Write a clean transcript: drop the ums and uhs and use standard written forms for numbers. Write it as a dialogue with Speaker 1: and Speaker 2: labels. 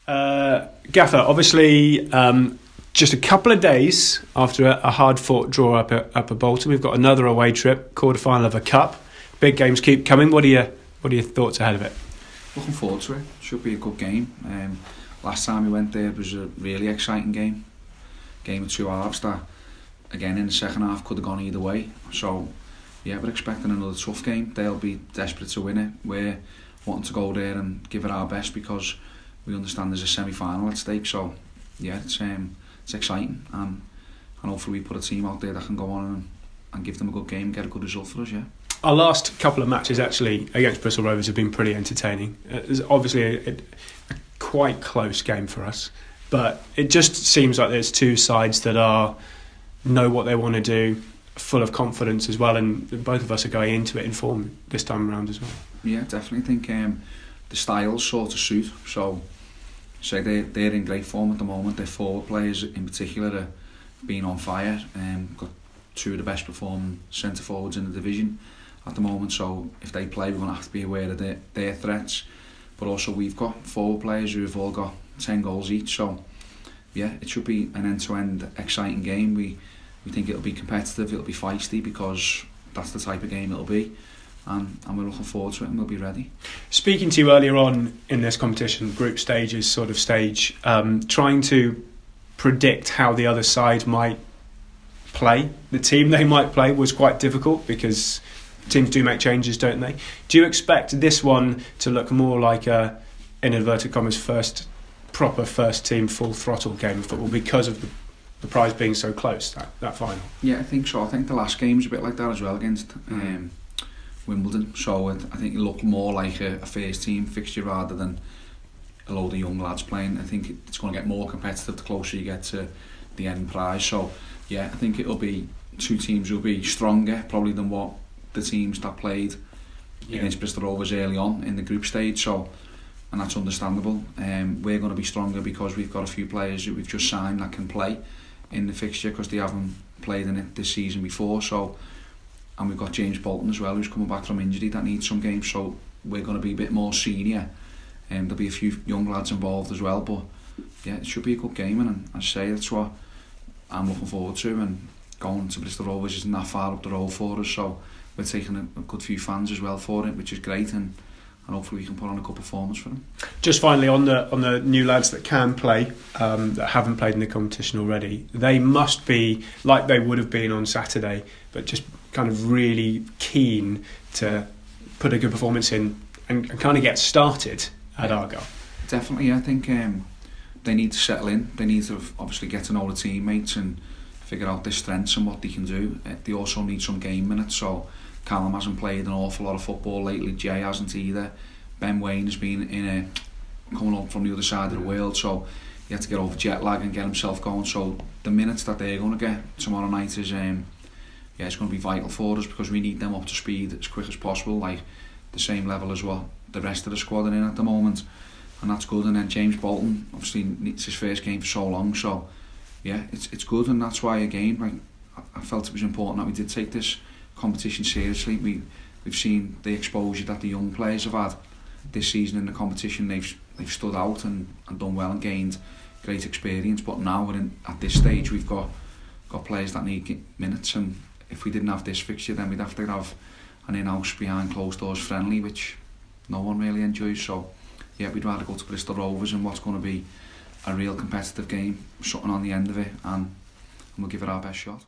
Speaker 1: Gaffer, obviously, just a couple of days after a hard-fought draw up at Bolton, we've got another away trip, quarter-final of a cup. Big games keep coming. What are your thoughts ahead of it?
Speaker 2: Looking forward to it. Should be a good game. Last time we went there, it was a really exciting game. Game of two halves that, again, in the second half could have gone either way. So, yeah, we're expecting another tough game. They'll be desperate to win it. We're wanting to go there and give it our best because we understand there's a semi-final at stake. So, yeah, it's exciting. And hopefully we put a team out there that can go on and give them a good game, get a good result for us, yeah.
Speaker 1: Our last couple of matches actually against Bristol Rovers have been pretty entertaining. It's obviously a quite close game for us, but it just seems like there's two sides that know what they want to do, full of confidence as well, and both of us are going into it in form this time around as well.
Speaker 2: Yeah, definitely. I think the styles sort of suit. So they're in great form at the moment. Their forward players in particular are being on fire. Got two of the best performing centre forwards in the division at the moment, so if they play we're going to have to be aware of their threats, but also we've got forward players who have all got 10 goals each, so yeah, it should be an end-to-end exciting game. We think it'll be competitive, it'll be feisty because that's the type of game it'll be, and we're looking forward to it and we'll be ready.
Speaker 1: Speaking to you earlier on in this competition, group stages sort of stage, trying to predict how the other side might play, the team they might play was quite difficult because teams do make changes, don't they? Do you expect this one to look more like a, in inverted commas, proper first team full throttle game of football because of the prize being so close, that final?
Speaker 2: Yeah, I think so. I think the last game's a bit like that as well against Wimbledon, so I think it looked more like a first team fixture rather than a load of young lads playing. I think it's going to get more competitive the closer you get to the end prize, so yeah, I think it'll be two teams who'll be stronger probably than what the teams that played against Bristol Rovers early on in the group stage, so, and that's understandable. We're going to be stronger because we've got a few players that we've just signed that can play in the fixture because they haven't played in it this season before, so, and we've got James Bolton as well who's coming back from injury that needs some games, so we're going to be a bit more senior, and there'll be a few young lads involved as well, but yeah, it should be a good game, and I say that's what I'm looking forward to, and going to Bristol Rovers isn't that far up the road for us, so we're taking a good few fans as well for it, which is great, and hopefully we can put on a good performance for them.
Speaker 1: Just finally on the new lads that can play, that haven't played in the competition already, they must be like they would have been on Saturday, but just kind of really keen to put a good performance in and kind of get started at Argyle.
Speaker 2: Definitely, I think they need to settle in. They need to obviously get to know the teammates and figure out their strengths and what they can do. They also need some game minutes, so Callum hasn't played an awful lot of football lately, Jay hasn't either, Ben Wayne has been coming up from the other side of the world, so he had to get over jet lag and get himself going, so the minutes that they're going to get tomorrow night is it's going to be vital for us because we need them up to speed as quick as possible, like the same level as what the rest of the squad are in at the moment, and that's good. And then James Bolton, obviously it's his first game for so long, so yeah, it's good, and that's why again, like, I felt it was important that we did take this competition seriously. We've seen the exposure that the young players have had this season in the competition. They've stood out and done well and gained great experience. But now we're at this stage, we've got players that need minutes, and if we didn't have this fixture, then we'd have to have an in-house behind closed doors friendly, which no one really enjoys. So yeah, we'd rather go to Bristol Rovers in what's going to be a real competitive game, something on the end of it, and we'll give it our best shot.